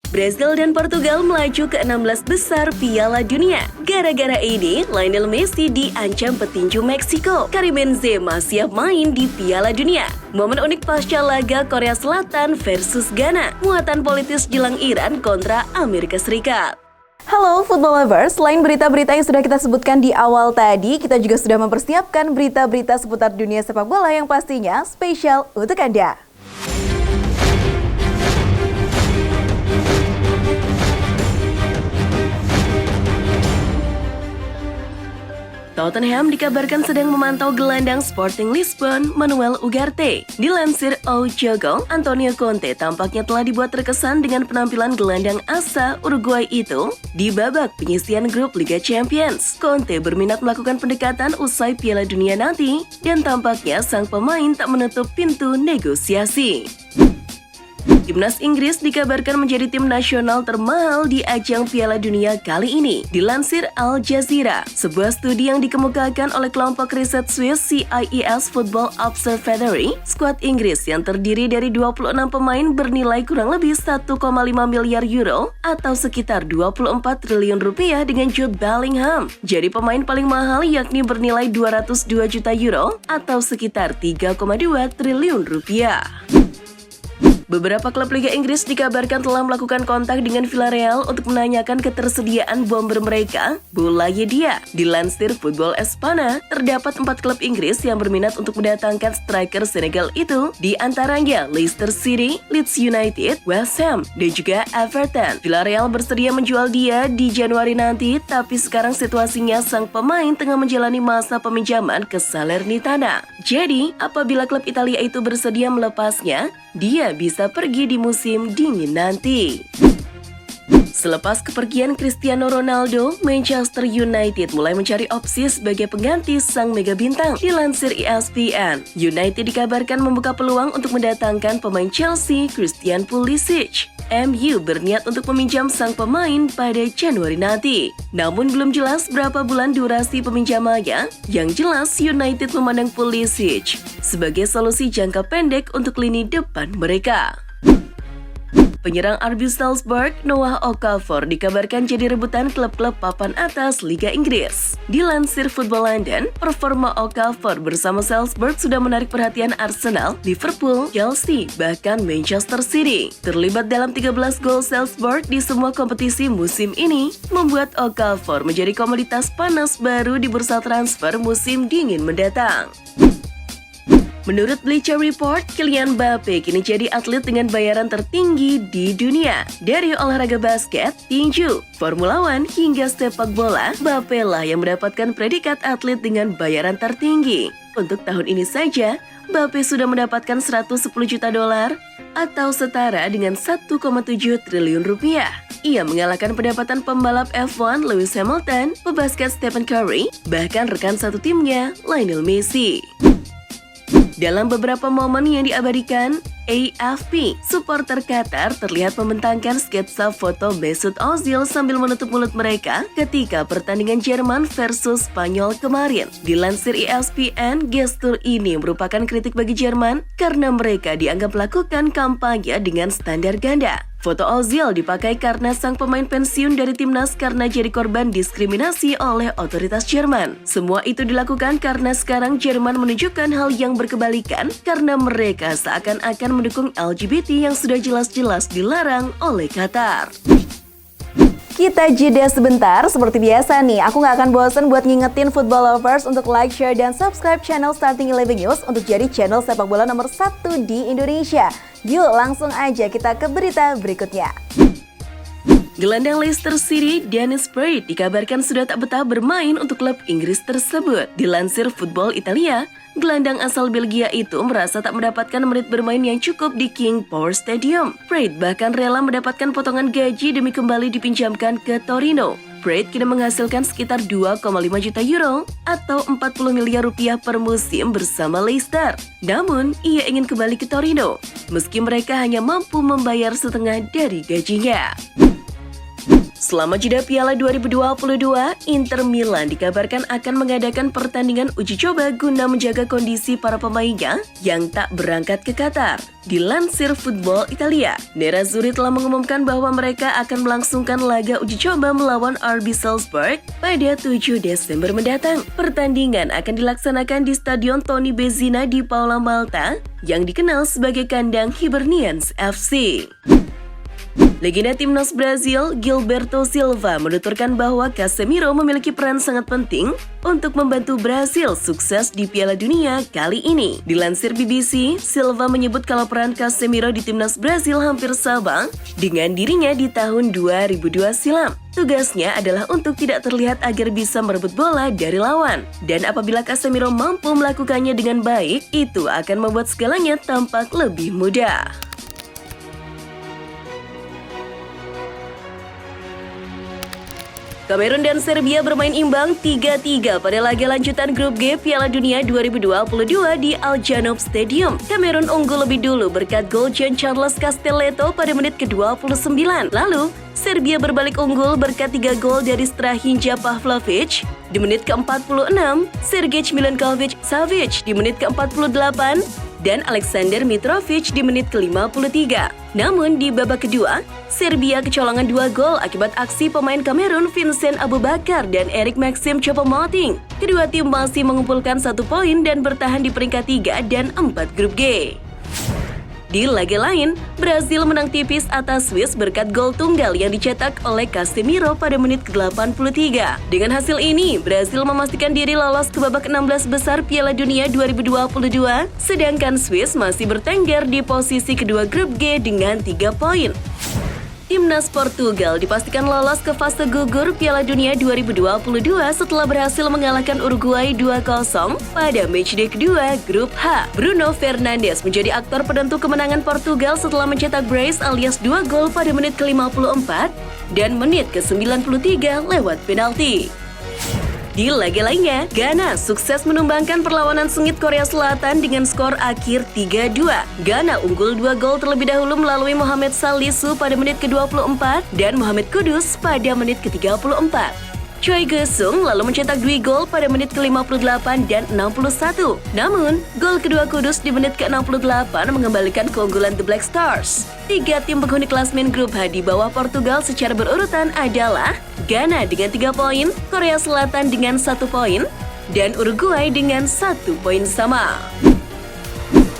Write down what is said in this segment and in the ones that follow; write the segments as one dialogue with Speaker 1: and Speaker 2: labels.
Speaker 1: Brazil dan Portugal melaju ke 16 besar Piala Dunia. Gara-gara ini, Lionel Messi diancam petinju Meksiko. Karim Benzema siap main di Piala Dunia. Momen unik pasca laga Korea Selatan versus Ghana. Muatan politis jelang Iran kontra Amerika Serikat.
Speaker 2: Halo Football Lovers, selain berita-berita yang sudah kita sebutkan di awal tadi, kita juga sudah mempersiapkan berita-berita seputar dunia sepak bola yang pastinya spesial untuk Anda.
Speaker 1: Tottenham dikabarkan sedang memantau gelandang Sporting Lisbon, Manuel Ugarte. Dilansir O Jogo, Antonio Conte tampaknya telah dibuat terkesan dengan penampilan gelandang asa Uruguay itu di babak penyisihan grup Liga Champions. Conte berminat melakukan pendekatan usai Piala Dunia nanti, dan tampaknya sang pemain tak menutup pintu negosiasi. Timnas Inggris dikabarkan menjadi tim nasional termahal di ajang Piala Dunia kali ini. Dilansir Al Jazeera, sebuah studi yang dikemukakan oleh kelompok riset Swiss CIES Football Observatory, skuad Inggris yang terdiri dari 26 pemain bernilai kurang lebih 1,5 miliar euro atau sekitar 24 triliun rupiah dengan Jude Bellingham. Jadi pemain paling mahal yakni bernilai 202 juta euro atau sekitar 3,2 triliun rupiah. Beberapa klub Liga Inggris dikabarkan telah melakukan kontak dengan Villarreal untuk menanyakan ketersediaan bomber mereka, Boulaye Dia. Dilansir Football Espana, terdapat 4 klub Inggris yang berminat untuk mendatangkan striker Senegal itu, di antaranya Leicester City, Leeds United, West Ham, dan juga Everton. Villarreal bersedia menjual Dia di Januari nanti, tapi sekarang situasinya sang pemain tengah menjalani masa peminjaman ke Salernitana. Jadi, apabila klub Italia itu bersedia melepasnya, dia bisa pergi di musim dingin nanti. Selepas kepergian Cristiano Ronaldo, Manchester United mulai mencari opsi sebagai pengganti sang mega bintang. Dilansir ESPN, United dikabarkan membuka peluang untuk mendatangkan pemain Chelsea, Christian Pulisic. MU berniat untuk meminjam sang pemain pada Januari nanti. Namun belum jelas berapa bulan durasi peminjamannya. Yang jelas, United memandang Pulisic sebagai solusi jangka pendek untuk lini depan mereka. Penyerang RB Salzburg, Noah Okafor dikabarkan jadi rebutan klub-klub papan atas Liga Inggris. Dilansir Football London, performa Okafor bersama Salzburg sudah menarik perhatian Arsenal, Liverpool, Chelsea, bahkan Manchester City. Terlibat dalam 13 gol Salzburg di semua kompetisi musim ini, membuat Okafor menjadi komoditas panas baru di bursa transfer musim dingin mendatang. Menurut Bleacher Report, Kylian Mbappe kini jadi atlet dengan bayaran tertinggi di dunia. Dari olahraga basket, tinju, Formula One, hingga sepak bola, Mbappe lah yang mendapatkan predikat atlet dengan bayaran tertinggi. Untuk tahun ini saja, Mbappe sudah mendapatkan 110 juta dolar atau setara dengan 1,7 triliun rupiah. Ia mengalahkan pendapatan pembalap F1 Lewis Hamilton, pebasket Stephen Curry, bahkan rekan satu timnya, Lionel Messi. Dalam beberapa momen yang diabadikan, AFP, supporter Qatar terlihat membentangkan sketsa foto Mesut Ozil sambil menutup mulut mereka ketika pertandingan Jerman versus Spanyol kemarin. Dilansir ESPN, gestur ini merupakan kritik bagi Jerman karena mereka dianggap melakukan kampanye dengan standar ganda. Foto Ozil dipakai karena sang pemain pensiun dari timnas karena jadi korban diskriminasi oleh otoritas Jerman. Semua itu dilakukan karena sekarang Jerman menunjukkan hal yang berkebalikan karena mereka seakan-akan mendukung LGBT yang sudah jelas-jelas dilarang oleh Qatar.
Speaker 2: Kita jeda sebentar, seperti biasa nih, aku gak akan bosan buat ngingetin Football Lovers untuk like, share, dan subscribe channel Starting 11 News untuk jadi channel sepak bola nomor 1 di Indonesia. Yuk langsung aja kita ke berita berikutnya.
Speaker 1: Gelandang Leicester City, Dennis Praet dikabarkan sudah tak betah bermain untuk klub Inggris tersebut. Dilansir Football Italia, gelandang asal Belgia itu merasa tak mendapatkan menit bermain yang cukup di King Power Stadium. Praet bahkan rela mendapatkan potongan gaji demi kembali dipinjamkan ke Torino. Praet kini menghasilkan sekitar 2,5 juta euro atau 40 miliar rupiah per musim bersama Leicester. Namun, ia ingin kembali ke Torino, meski mereka hanya mampu membayar setengah dari gajinya. Selama jeda Piala 2022, Inter Milan dikabarkan akan mengadakan pertandingan uji coba guna menjaga kondisi para pemainnya yang tak berangkat ke Qatar. Dilansir Football Italia, Nerazzurri telah mengumumkan bahwa mereka akan melangsungkan laga uji coba melawan RB Salzburg pada 7 Desember mendatang. Pertandingan akan dilaksanakan di Stadion Toni Bezzina di Paula, Malta, yang dikenal sebagai kandang Hibernians FC. Legenda timnas Brazil, Gilberto Silva, menuturkan bahwa Casemiro memiliki peran sangat penting untuk membantu Brasil sukses di Piala Dunia kali ini. Dilansir BBC, Silva menyebut kalau peran Casemiro di timnas Brazil hampir sama dengan dirinya di tahun 2002 silam. Tugasnya adalah untuk tidak terlihat agar bisa merebut bola dari lawan. Dan apabila Casemiro mampu melakukannya dengan baik, itu akan membuat segalanya tampak lebih mudah. Kamerun dan Serbia bermain imbang 3-3 pada laga lanjutan grup G Piala Dunia 2022 di Al Janoub Stadium. Kamerun unggul lebih dulu berkat gol Jean Charles Castelletto pada menit ke-29. Lalu, Serbia berbalik unggul berkat 3 gol dari Strahinja Pavlovic di menit ke-46, Sergej Milinkovic-Savic di menit ke-48, dan Alexander Mitrovic di menit ke-53. Namun di babak kedua, Serbia kecolongan 2 gol akibat aksi pemain Kamerun Vincent Aboubakar dan Eric Maxim Choupo-Moting. Kedua tim masih mengumpulkan 1 poin dan bertahan di peringkat 3 dan 4 grup G. Di laga lain, Brazil menang tipis atas Swiss berkat gol tunggal yang dicetak oleh Casemiro pada menit ke-83. Dengan hasil ini, Brazil memastikan diri lolos ke babak 16 besar Piala Dunia 2022, sedangkan Swiss masih bertengger di posisi kedua grup G dengan 3 poin. Timnas Portugal dipastikan lolos ke fase gugur Piala Dunia 2022 setelah berhasil mengalahkan Uruguay 2-0 pada matchday kedua grup H. Bruno Fernandes menjadi aktor penentu kemenangan Portugal setelah mencetak brace alias 2 gol pada menit ke-54 dan menit ke-93 lewat penalti. Di laga lainnya, Ghana sukses menumbangkan perlawanan sengit Korea Selatan dengan skor akhir 3-2. Ghana unggul 2 gol terlebih dahulu melalui Mohamed Salisu pada menit ke-24 dan Mohamed Kudus pada menit ke-34. Choi Ge-sung lalu mencetak 2 gol pada menit ke-58 dan 61. Namun, gol kedua Kudus di menit ke-68 mengembalikan keunggulan The Black Stars. 3 tim penghuni klasmen grup H di bawah Portugal secara berurutan adalah Ghana dengan 3 poin, Korea Selatan dengan 1 poin, dan Uruguay dengan 1 poin sama.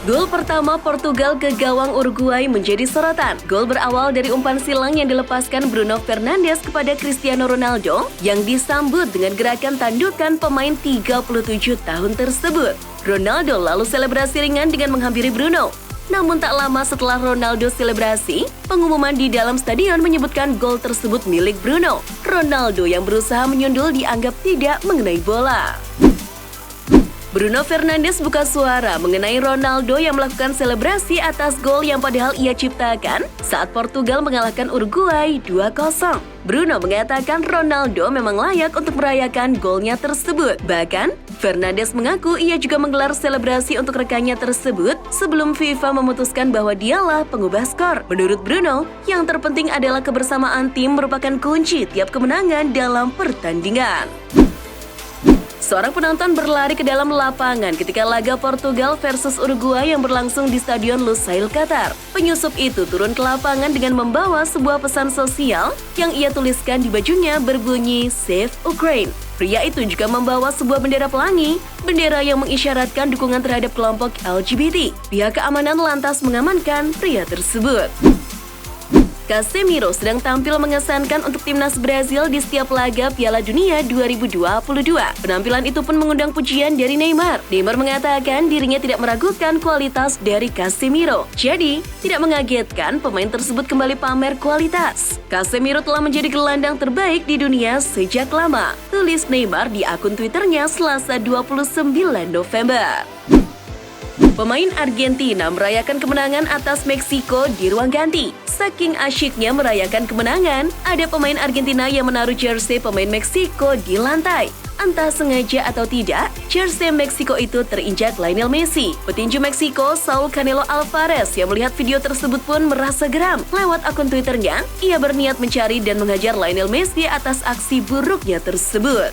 Speaker 1: Gol pertama Portugal ke gawang Uruguay menjadi sorotan. Gol berawal dari umpan silang yang dilepaskan Bruno Fernandes kepada Cristiano Ronaldo yang disambut dengan gerakan tandukan pemain 37 tahun tersebut. Ronaldo lalu selebrasi ringan dengan menghampiri Bruno. Namun tak lama setelah Ronaldo selebrasi, pengumuman di dalam stadion menyebutkan gol tersebut milik Bruno. Ronaldo yang berusaha menyundul dianggap tidak mengenai bola. Bruno Fernandes buka suara mengenai Ronaldo yang melakukan selebrasi atas gol yang padahal ia ciptakan saat Portugal mengalahkan Uruguay 2-0. Bruno mengatakan Ronaldo memang layak untuk merayakan golnya tersebut. Bahkan, Fernandes mengaku ia juga menggelar selebrasi untuk rekannya tersebut sebelum FIFA memutuskan bahwa dialah pengubah skor. Menurut Bruno, yang terpenting adalah kebersamaan tim merupakan kunci tiap kemenangan dalam pertandingan. Seorang penonton berlari ke dalam lapangan ketika laga Portugal versus Uruguay yang berlangsung di Stadion Lusail, Qatar. Penyusup itu turun ke lapangan dengan membawa sebuah pesan sosial yang ia tuliskan di bajunya berbunyi Save Ukraine. Pria itu juga membawa sebuah bendera pelangi, bendera yang mengisyaratkan dukungan terhadap kelompok LGBT. Pihak keamanan lantas mengamankan pria tersebut. Casemiro sedang tampil mengesankan untuk timnas Brazil di setiap laga Piala Dunia 2022. Penampilan itu pun mengundang pujian dari Neymar. Neymar mengatakan dirinya tidak meragukan kualitas dari Casemiro. Jadi, tidak mengagetkan pemain tersebut kembali pamer kualitas. Casemiro telah menjadi gelandang terbaik di dunia sejak lama, tulis Neymar di akun Twitternya Selasa 29 November. Pemain Argentina merayakan kemenangan atas Meksiko di ruang ganti. Saking asyiknya merayakan kemenangan, ada pemain Argentina yang menaruh jersey pemain Meksiko di lantai. Entah sengaja atau tidak, jersey Meksiko itu terinjak Lionel Messi. Petinju Meksiko, Saul Canelo Alvarez, yang melihat video tersebut pun merasa geram. Lewat akun Twitternya, ia berniat mencari dan menghajar Lionel Messi atas aksi buruknya tersebut.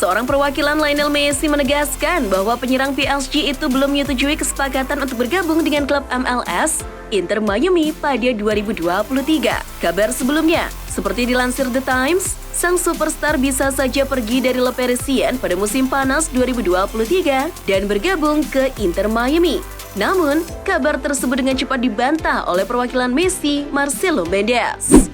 Speaker 1: Seorang perwakilan Lionel Messi menegaskan bahwa penyerang PSG itu belum menyetujui kesepakatan untuk bergabung dengan klub MLS Inter Miami pada 2023. Kabar sebelumnya, seperti dilansir The Times, sang superstar bisa saja pergi dari Le Parisien pada musim panas 2023 dan bergabung ke Inter Miami. Namun, kabar tersebut dengan cepat dibantah oleh perwakilan Messi, Marcelo Mendes.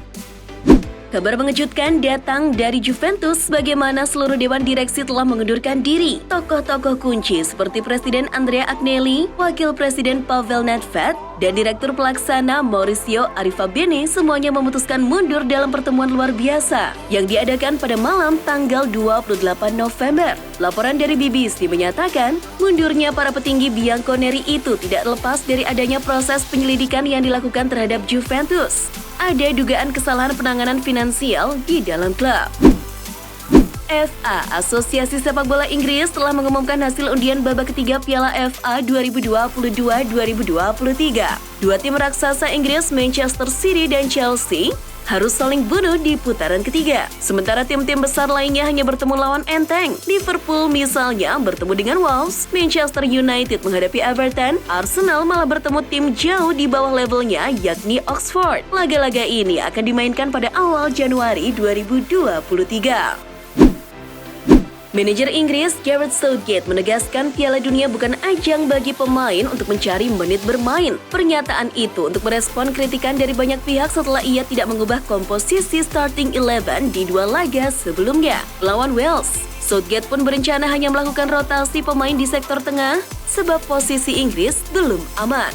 Speaker 1: Kabar mengejutkan datang dari Juventus, bagaimana seluruh dewan direksi telah mengundurkan diri. Tokoh-tokoh kunci seperti Presiden Andrea Agnelli, Wakil Presiden Pavel Nedved, dan Direktur Pelaksana Mauricio Arrivabene semuanya memutuskan mundur dalam pertemuan luar biasa yang diadakan pada malam tanggal 28 November. Laporan dari BBC menyatakan, mundurnya para petinggi Bianconeri itu tidak lepas dari adanya proses penyelidikan yang dilakukan terhadap Juventus. Ada dugaan kesalahan penanganan finansial di dalam klub. FA, Asosiasi Sepak Bola Inggris, telah mengumumkan hasil undian babak ketiga Piala FA 2022-2023. Dua tim raksasa Inggris, Manchester City dan Chelsea, harus saling bunuh di putaran ketiga. Sementara tim-tim besar lainnya hanya bertemu lawan enteng. Liverpool misalnya bertemu dengan Wolves, Manchester United menghadapi Everton, Arsenal malah bertemu tim jauh di bawah levelnya yakni Oxford. Laga-laga ini akan dimainkan pada awal Januari 2023. Manajer Inggris Gareth Southgate menegaskan Piala Dunia bukan ajang bagi pemain untuk mencari menit bermain. Pernyataan itu untuk merespon kritikan dari banyak pihak setelah ia tidak mengubah komposisi starting 11 di dua laga sebelumnya. Lawan Wales, Southgate pun berencana hanya melakukan rotasi pemain di sektor tengah sebab posisi Inggris belum aman.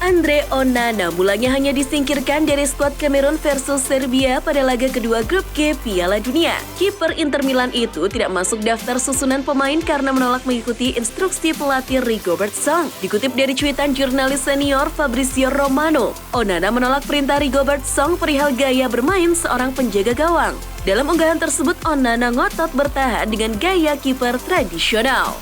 Speaker 1: Andre Onana mulanya hanya disingkirkan dari skuad Kamerun versus Serbia pada laga kedua grup G Piala Dunia. Kiper Inter Milan itu tidak masuk daftar susunan pemain karena menolak mengikuti instruksi pelatih Rigobert Song. Dikutip dari cuitan jurnalis senior Fabrizio Romano, Onana menolak perintah Rigobert Song perihal gaya bermain seorang penjaga gawang. Dalam unggahan tersebut, Onana ngotot bertahan dengan gaya kiper tradisional.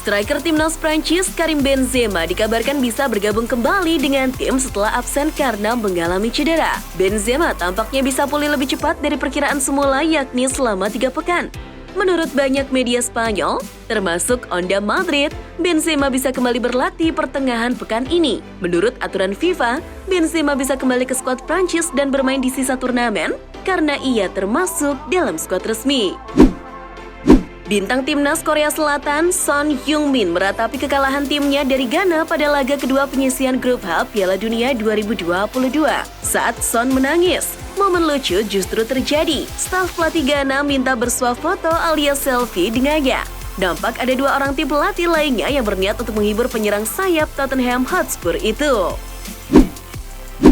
Speaker 1: Striker timnas Prancis Karim Benzema dikabarkan bisa bergabung kembali dengan tim setelah absen karena mengalami cedera. Benzema tampaknya bisa pulih lebih cepat dari perkiraan semula, yakni selama 3 pekan. Menurut banyak media Spanyol, termasuk Onda Madrid, Benzema bisa kembali berlatih pertengahan pekan ini. Menurut aturan FIFA, Benzema bisa kembali ke skuad Prancis dan bermain di sisa turnamen karena ia termasuk dalam skuad resmi. Bintang timnas Korea Selatan Son Heung-min meratapi kekalahan timnya dari Ghana pada laga kedua penyisihan grup H Piala Dunia 2022. Saat Son menangis, momen lucu justru terjadi. Staf pelatih Ghana minta bersuah foto alias selfie dengannya. Nampak ada 2 orang tim pelatih lainnya yang berniat untuk menghibur penyerang sayap Tottenham Hotspur itu.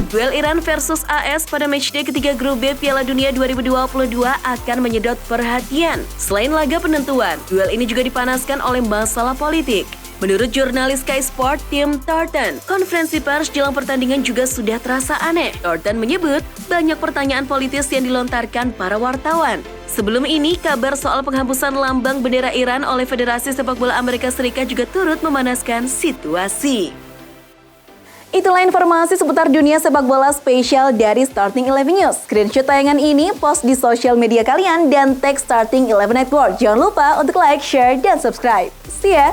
Speaker 1: Duel Iran versus AS pada matchday ketiga grup B Piala Dunia 2022 akan menyedot perhatian. Selain laga penentuan, duel ini juga dipanaskan oleh masalah politik. Menurut jurnalis Sky Sport Tim Thornton, konferensi pers jelang pertandingan juga sudah terasa aneh. Thornton menyebut banyak pertanyaan politis yang dilontarkan para wartawan. Sebelum ini, kabar soal penghapusan lambang bendera Iran oleh Federasi Sepak Bola Amerika Serikat juga turut memanaskan situasi.
Speaker 2: Itulah informasi seputar dunia sepak bola spesial dari Starting 11 News. Screenshot tayangan ini, post di sosial media kalian, dan tag Starting 11 Network. Jangan lupa untuk like, share, dan subscribe. See ya!